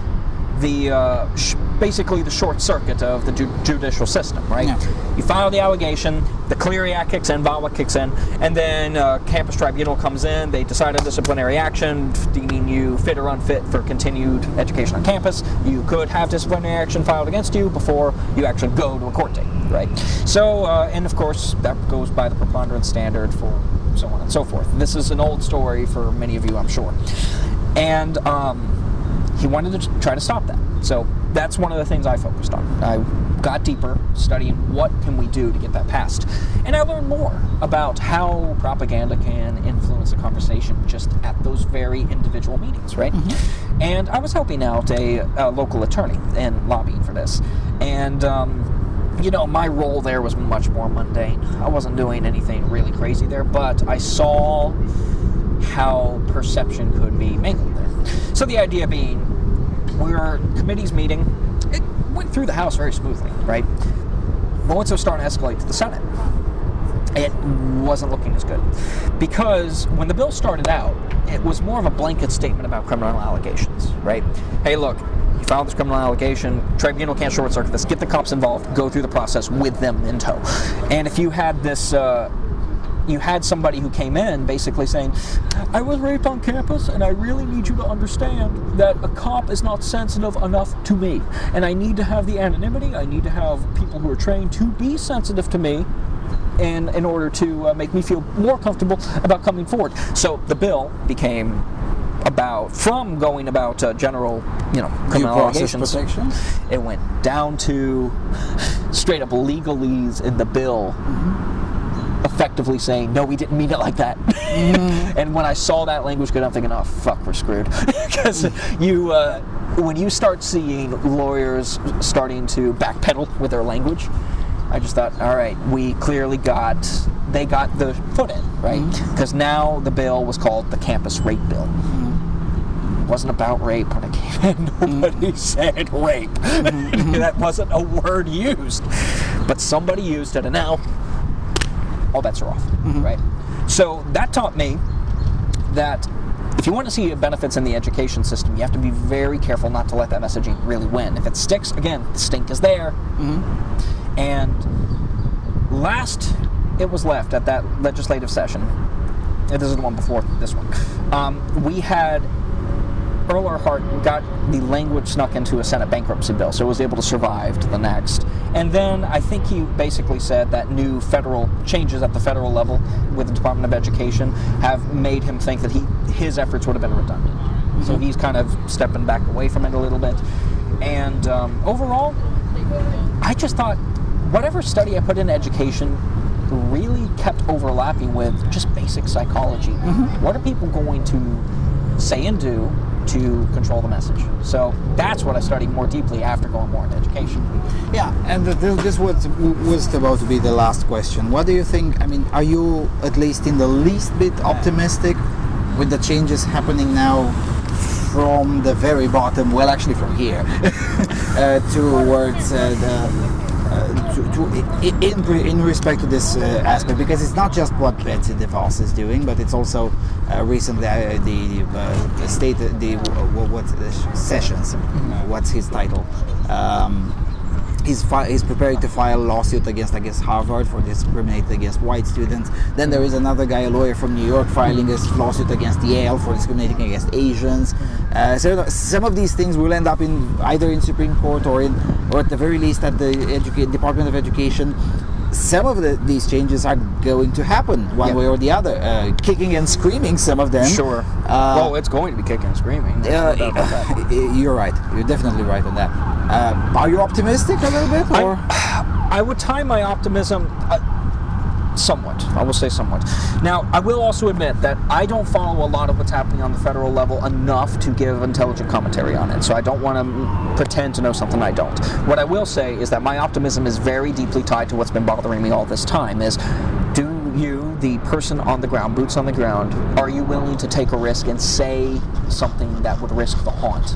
basically the short circuit of the judicial system, right? Yeah. You file the allegation, the Clery Act kicks in, VAWA kicks in, and then campus tribunal comes in, they decide a disciplinary action, deeming you fit or unfit for continued education on campus. You could have disciplinary action filed against you before you actually go to a court date, right? So, and of course, that goes by the preponderance standard for so on and so forth. This is an old story for many of you, I'm sure. And he wanted to try to stop that. So that's one of the things I focused on. I got deeper, studying what can we do to get that passed. And I learned more about how propaganda can influence a conversation just at those very individual meetings, right? Mm-hmm. And I was helping out a local attorney and lobbying for this. And you know, my role there was much more mundane. I wasn't doing anything really crazy there, but I saw how perception could be mangled there. So the idea being, committee's meeting, it went through the House very smoothly, right? But once it was starting to escalate to the Senate, it wasn't looking as good. Because when the bill started out, it was more of a blanket statement about criminal allegations, right? Hey, look, you filed this criminal allegation, tribunal can't short circuit this, get the cops involved, go through the process with them in tow. And if you had this you had somebody who came in basically saying, I was raped on campus, and I really need you to understand that a cop is not sensitive enough to me, and I need to have the anonymity, I need to have people who are trained to be sensitive to me, and in order to make me feel more comfortable about coming forward. So the bill became from going about general, criminal allegations. It went down to straight up legalese in the bill, effectively saying, no, we didn't mean it like that. And when I saw that language go down, I'm thinking, oh fuck, we're screwed. Because when you start seeing lawyers starting to backpedal with their language, I just thought, all right, we clearly got the foot in, right? Because now the bill was called the Campus Rape Bill. It wasn't about rape when it came in. Nobody said rape. That wasn't a word used. But somebody used it, and now all bets are off, right? So that taught me that if you want to see benefits in the education system, you have to be very careful not to let that messaging really win. If it sticks, again, the stink is there. And last it was left at that legislative session, and this is the one before this one, we had Earl Earhart got the language snuck into a Senate bankruptcy bill, so it was able to survive to the next. And then I think he basically said that new federal changes at the federal level with the Department of Education have made him think that his efforts would have been redundant. So he's kind of stepping back away from it a little bit. And overall, I just thought whatever study I put in education really kept overlapping with just basic psychology. What are people going to say and do to control the message? So that's what I studied more deeply after going more into education. Yeah, and this was about to be the last question. What do you think? I mean, are you at least in the least bit optimistic with the changes happening now from the very bottom, well actually from here, towards in respect to this aspect, because it's not just what Betsy DeVos is doing, but it's also recently Sessions, what's his title? He's preparing to file a lawsuit against, I guess, Harvard for discriminating against white students. Then there is another guy, a lawyer from New York, filing a lawsuit against Yale for discriminating against Asians. So some of these things will end up either in Supreme Court or at the very least at the Department of Education. Some of these changes are going to happen one way or the other, kicking and screaming, some of them. Sure. Well, it's going to be kicking and screaming. You're right. You're definitely right on that. Are you optimistic a little bit? Or? I would tie my optimism somewhat. I will say somewhat. Now, I will also admit that I don't follow a lot of what's happening on the federal level enough to give intelligent commentary on it, so I don't want to pretend to know something I don't. What I will say is that my optimism is very deeply tied to what's been bothering me all this time, is do you, the person on the ground, boots on the ground, are you willing to take a risk and say something that would risk the haunt,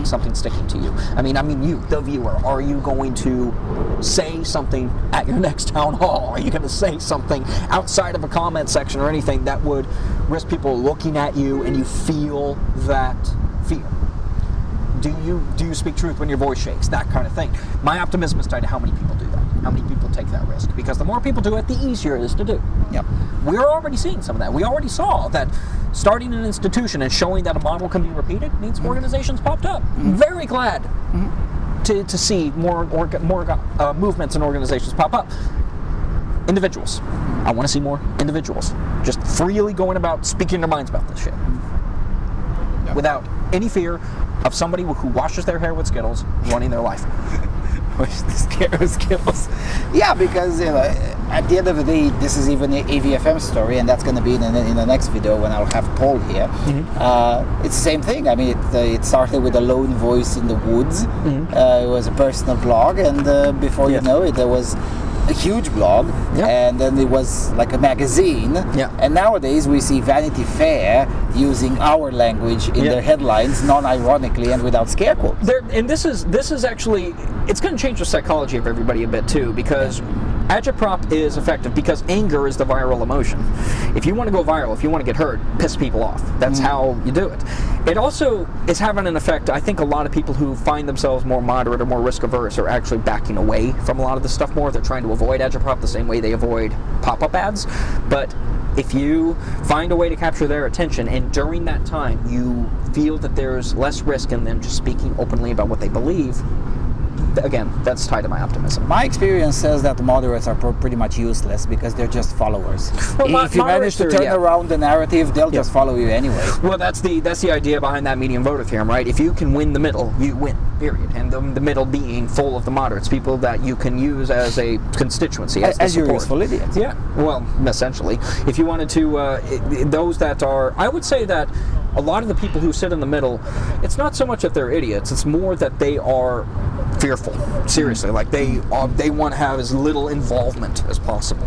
something sticking to you? I mean you, the viewer, are you going to say something at your next town hall? Are you going to say something outside of a comment section or anything that would risk people looking at you and you feel that fear? Do you speak truth when your voice shakes? That kind of thing. My optimism is tied to how many people do that, how many people take that risk. Because the more people do it, the easier it is to do. Yep. We're already seeing some of that. We already saw that starting an institution and showing that a model can be repeated means organizations popped up. Very glad to see more movements and organizations pop up. Individuals. I want to see more individuals just freely going about speaking their minds about this shit. Yep. Without any fear of somebody who washes their hair with Skittles running their life. Skittles. Yeah, because at the end of the day, this is even an AVFM story, and that's going to be in the next video when I'll have Paul here. It's the same thing. I mean, it started with a lone voice in the woods. It was a personal blog, and before you know it, there was a huge blog, and then it was like a magazine. And nowadays we see Vanity Fair using our language in their headlines, non-ironically and without scare quotes. And this is actually, it's going to change the psychology of everybody a bit too, because agitprop is effective because anger is the viral emotion. If you want to go viral, if you want to get heard, piss people off. That's how you do it. It also is having an effect. I think a lot of people who find themselves more moderate or more risk averse are actually backing away from a lot of this stuff more. They're trying to avoid agitprop the same way they avoid pop-up ads. But If you find a way to capture their attention, and during that time you feel that there's less risk in them just speaking openly about what they believe, again, that's tied to my optimism. My experience says that the moderates are pretty much useless because they're just followers. Well, if you manage to turn around the narrative, they'll just follow you anyway. Well, that's the idea behind that median voter theorem, right? If you can win the middle, you win, period. And the middle being full of the moderates, people that you can use as a constituency, as your useful idiots. Yeah, well, essentially. If you wanted to, those that are, I would say that a lot of the people who sit in the middle, it's not so much that they're idiots, it's more that they are fearful. Seriously, like they want to have as little involvement as possible.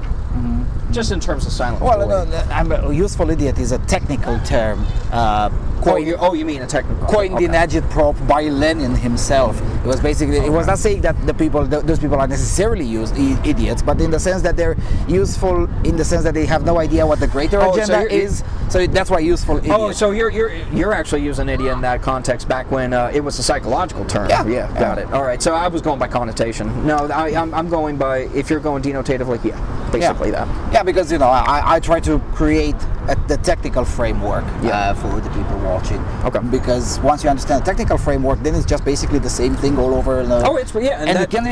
Just in terms of silent majority. A useful idiot is a technical term. You mean a technical? Coined in agitprop by Lenin himself. It was basically, it was not saying that those people are necessarily idiots, but in the sense that they're useful, in the sense that they have no idea what the greater agenda is. So that's why useful idiot. Oh, so you're actually using idiot in that context back when it was a psychological term. Yeah, got it. All right, so I was going by connotation. No, I'm going by, if you're going denotatively, basically that. Yeah, because I try to create the technical framework for the people watching. Okay. Because once you understand the technical framework, then it's just basically the same thing all over. And it can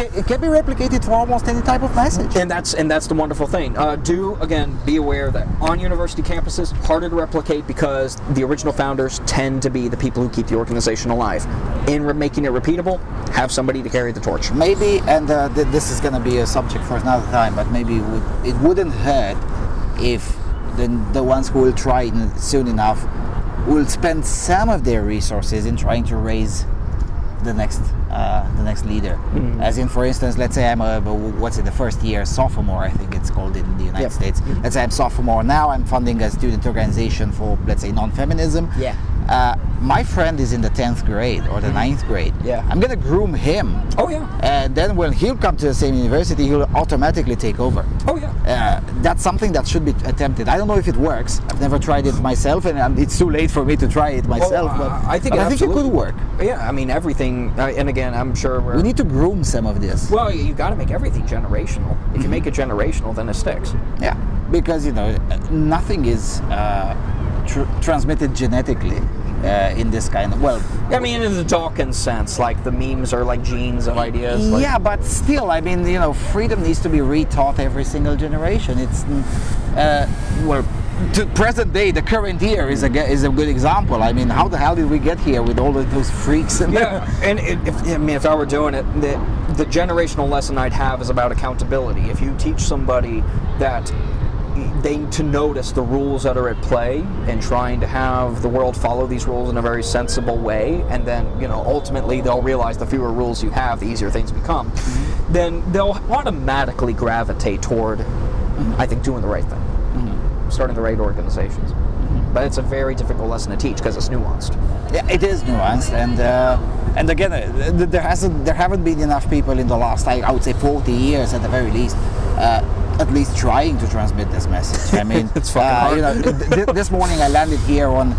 be replicated for almost any type of message. And that's the wonderful thing. Be aware that on university campuses, harder to replicate because the original founders tend to be the people who keep the organization alive. In making it repeatable, have somebody to carry the torch. Maybe, and this is going to be a subject for another time, but maybe it wouldn't hurt if the ones who will try it soon enough will spend some of their resources in trying to raise the next leader. As in, for instance, let's say I'm the first year sophomore, I think it's called in the United States. Let's say I'm sophomore now, I'm funding a student organization for, let's say, non-feminism. My friend is in the 10th grade or the 9th grade. I'm gonna groom him. And then when he'll come to the same university, he'll automatically take over. That's something that should be attempted. I don't know if it works. I've never tried it myself, and it's too late for me to try it myself. But I think it could work. Yeah, I mean everything. And again, I'm sure we need to groom some of this. Well, you got to make everything generational. If you make it generational, then it sticks. Yeah, because nothing is transmitted genetically. In this kind of, I mean, in the Dawkins sense, like the memes are like genes of ideas. But still, I mean, freedom needs to be retaught every single generation. It's to present day, the current year is a good example. I mean, how the hell did we get here with all of those freaks? And if I were doing it, the generational lesson I'd have is about accountability. If you teach somebody that they need to notice the rules that are at play and trying to have the world follow these rules in a very sensible way, and then ultimately they'll realize the fewer rules you have, the easier things become, then they'll automatically gravitate toward, I think, doing the right thing, starting the right organizations. But it's a very difficult lesson to teach because it's nuanced. Yeah, it is nuanced, and again, there haven't been enough people in the last, I would say, 40 years at the very least. At least trying to transmit this message. I mean, it's fucking hard. This morning I landed here on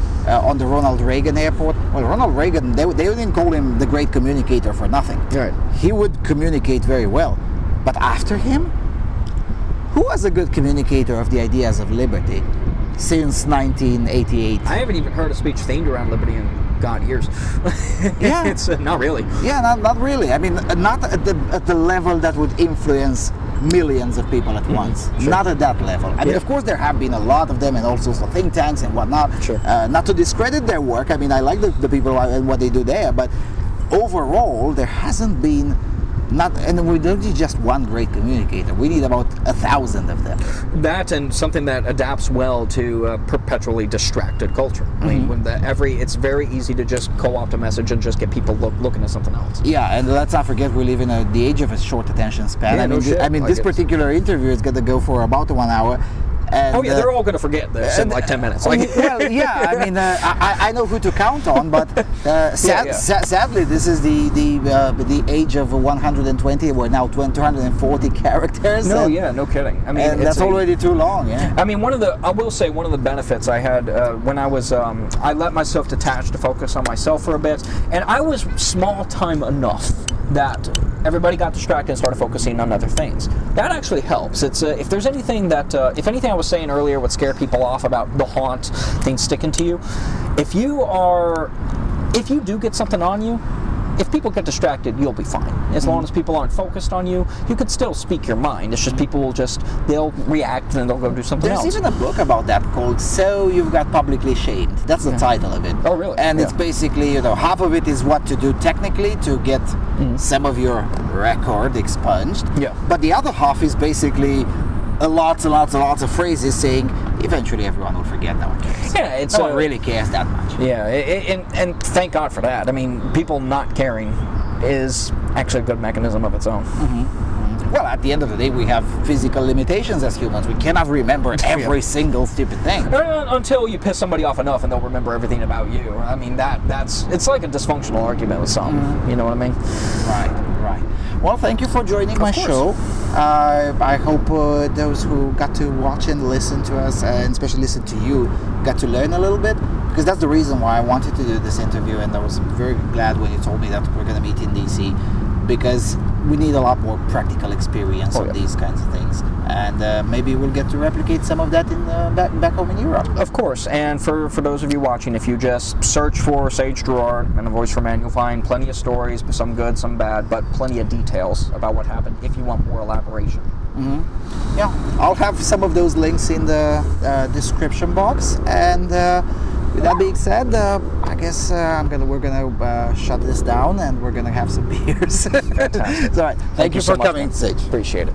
the Ronald Reagan airport. Well, Ronald Reagan, they didn't call him the great communicator for nothing. Right. He would communicate very well, but after him, who was a good communicator of the ideas of liberty since 1988? I haven't even heard a speech themed around liberty in years. Yeah, it's not really. Yeah, not really. I mean, not at the level that would influence millions of people at once. Sure. Not at that level. I mean, of course, there have been a lot of them and all sorts of think tanks and whatnot. Sure. Not to discredit their work. I mean, I like the people and what they do there, but overall, there hasn't been and we don't need just one great communicator. We need about 1,000 of them. That and something that adapts well to a perpetually distracted culture. I mean, when it's very easy to just co-opt a message and just get people looking at something else. Yeah, and let's not forget we live in the age of a short attention span. Yeah, I mean, this particular interview is going to go for about 1 hour. And, they're all going to forge this in like 10 minutes. Well, yeah, I mean, I know who to count on, but sadly, this is the age of 120. We're now 240 characters. No kidding. I mean, and that's already too long. Yeah. I mean, one of the benefits I had when I was, I let myself detach to focus on myself for a bit, and I was small time enough that everybody got distracted and started focusing on other things. That actually helps. It's if there's anything that, if anything I was saying earlier would scare people off about the haunt thing sticking to you, if you do get something on you, if people get distracted, you'll be fine. As long as people aren't focused on you, you could still speak your mind. It's just people will they'll react and then they'll go do something else. There's even a book about that called So You've Got Publicly Shamed. That's the title of it. Oh, really? And it's basically, half of it is what to do technically to get some of your record expunged. Yeah. But the other half is basically lots and lots of phrases saying eventually everyone will forget nowadays. Yeah, no one really cares that much. Yeah, and thank God for that. I mean, people not caring is actually a good mechanism of its own. Well, at the end of the day, we have physical limitations as humans. We cannot remember every single stupid thing. Until you piss somebody off enough and they'll remember everything about you. I mean, it's like a dysfunctional argument with something. You know what I mean? Right. Well, thank you for joining my show. I hope those who got to watch and listen to us, and especially listen to you, got to learn a little bit, because that's the reason why I wanted to do this interview, and I was very glad when you told me that we're going to meet in DC, because we need a lot more practical experience on these kinds of things, and maybe we'll get to replicate some of that in back home in Europe. Of course, and for those of you watching, if you just search for Sage Gerard and A Voice for Men, you'll find plenty of stories, some good, some bad, but plenty of details about what happened if you want more elaboration. Yeah, I'll have some of those links in the description box, and with that being said, I guess we're gonna shut this down and we're gonna have some beers. Fantastic. All right. Thank you for so much, coming, man. Sage. Appreciate it.